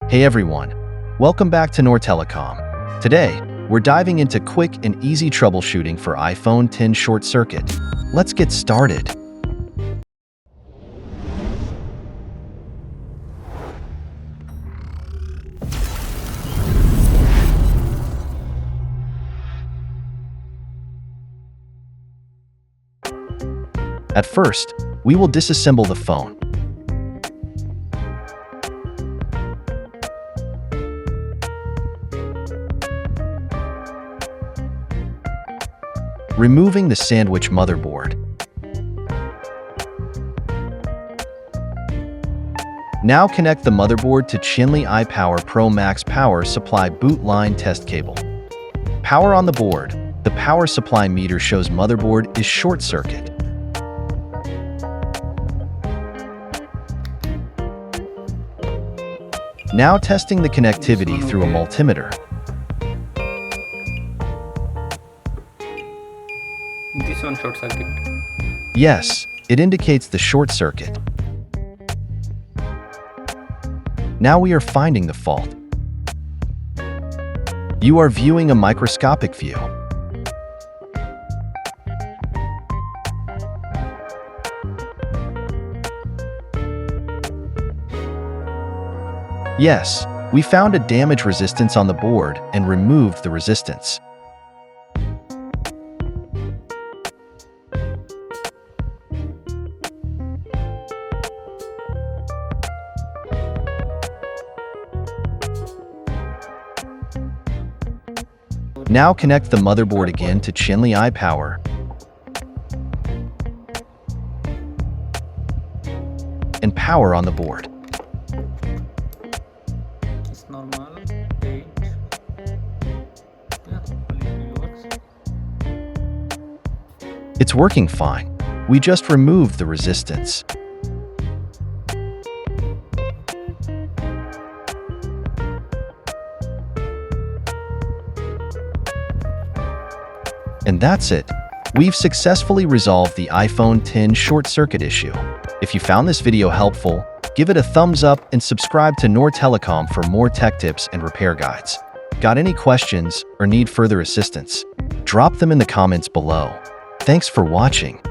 Hey everyone, welcome back to Nor Telecom. Today, we're diving into quick and easy troubleshooting for iPhone X short circuit. Let's get started. At first, we will disassemble the phone. Removing the sandwich motherboard. Now connect the motherboard to Chinle iPower Pro Max power supply boot line test cable. Power on the board. The power supply meter shows motherboard is short circuit. Now testing the connectivity through a multimeter. This one short circuit. Yes, it indicates the short circuit. Now we are finding the fault. You are viewing a microscopic view. Yes, we found a damage resistance on the board and removed the resistance. Now connect the motherboard again to Chinle iPower and power on the board. It's normal. 8. Yeah, it works. It's working fine. We just removed the resistance. And that's it. We've successfully resolved the iPhone X short circuit issue. If you found this video helpful, give it a thumbs up and subscribe to Nor Telecom for more tech tips and repair guides. Got any questions or need further assistance? Drop them in the comments below. Thanks for watching.